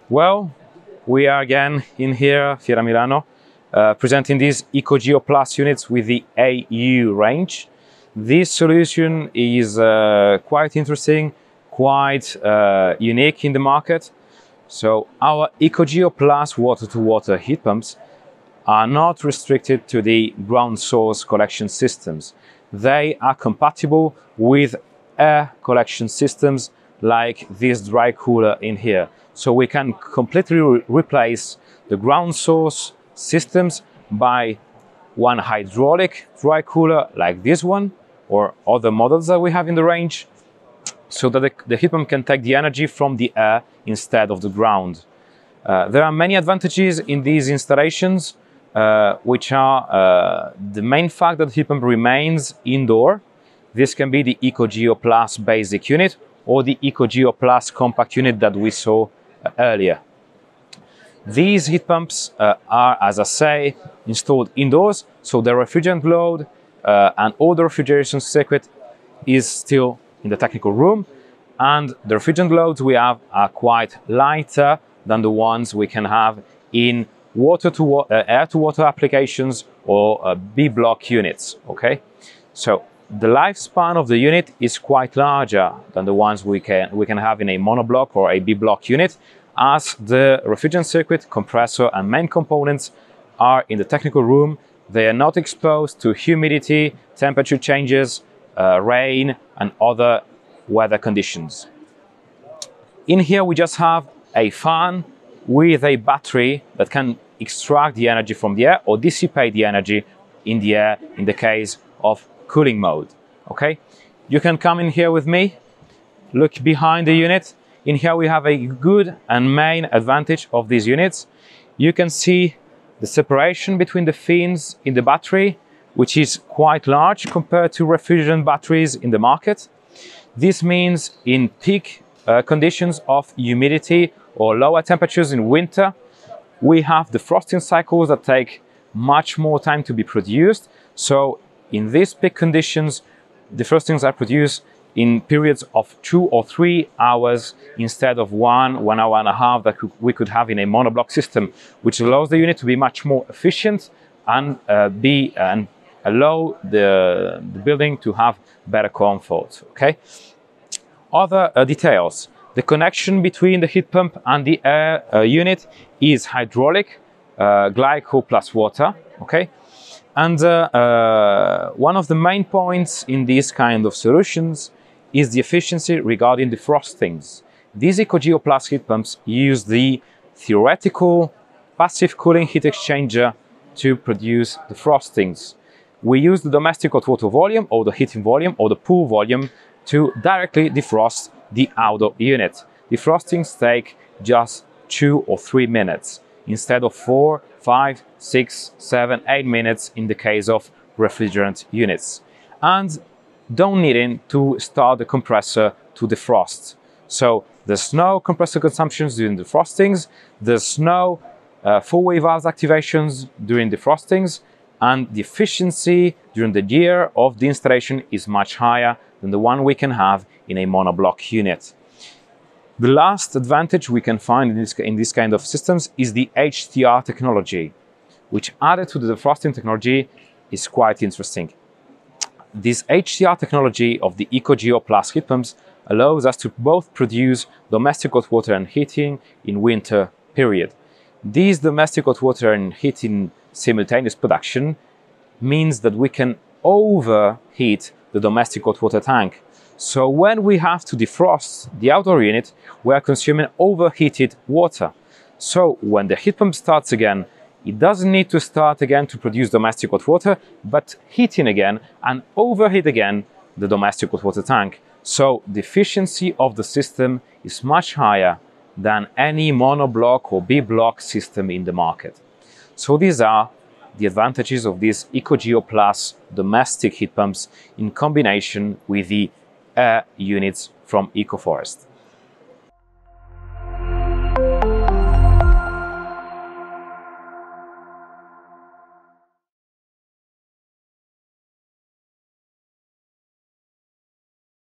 Well, we are again in here, Fiera Milano, presenting these ecoGEO Plus units with the AU range. This solution is quite interesting, quite unique in the market. So our ecoGEO Plus water-to-water heat pumps are not restricted to the ground source collection systems. They are compatible with air collection systems like this dry cooler in here. So we can completely replace the ground source systems by one hydraulic dry cooler like this one or other models that we have in the range, so that the heat pump can take the energy from the air instead of the ground. There are many advantages in these installations, which are the main fact that the heat pump remains indoor. This can be the ecoGEO Plus basic unit or the ecoGEO Plus compact unit that we saw earlier. These heat pumps are, as I say, installed indoors, so the refrigerant load and all the refrigeration circuit is still in the technical room, and the refrigerant loads we have are quite lighter than the ones we can have in air-to-water applications or B-block units. Okay, so the lifespan of the unit is quite larger than the ones we can have in a monoblock or a B-block unit, as the refrigerant circuit, compressor and main components are in the technical room. They are not exposed to humidity, temperature changes, rain and other weather conditions. In here we just have a fan with a battery that can extract the energy from the air or dissipate the energy in the air in the case of cooling mode. Okay, you can come in here with me, look behind the unit. In here we have a good and main advantage of these units. You can see the separation between the fins in the battery, which is quite large compared to refrigerant batteries in the market. This means in peak conditions of humidity or lower temperatures in winter, we have the frosting cycles that take much more time to be produced. So in these peak conditions, the frostings are produced in periods of 2 or 3 hours instead of 1 hour and a half that we could have in a monoblock system, which allows the unit to be much more efficient and allow the building to have better comfort. Okay. Other details: the connection between the heat pump and the air unit is hydraulic, glycol plus water. Okay. And one of the main points in these kind of solutions is the efficiency regarding the frostings. These ecoGEO Plus heat pumps use the theoretical passive cooling heat exchanger to produce the frostings. We use the domestic hot water volume or the heating volume or the pool volume to directly defrost the outdoor unit. The frostings take just 2 or 3 minutes instead of 4, 5, 6, 7, 8 minutes in the case of refrigerant units, and don't need to start the compressor to defrost. So there's no compressor consumptions during the frostings, there's no four-way valves activations during the frostings, and the efficiency during the year of the installation is much higher than the one we can have in a monoblock unit. The last advantage we can find in this kind of systems is the HTR technology, which added to the defrosting technology is quite interesting. This HTR technology of the ecoGEO Plus heat pumps allows us to both produce domestic hot water and heating in winter period. This domestic hot water and heating simultaneous production means that we can overheat the domestic hot water tank. So when we have to defrost the outdoor unit, we are consuming overheated water. So when the heat pump starts again, it doesn't need to start again to produce domestic hot water, but heating again and overheat again the domestic hot water tank. So the efficiency of the system is much higher than any monoblock or B-block system in the market. So these are the advantages of these ecoGEO Plus domestic heat pumps in combination with the air units from Ecoforest.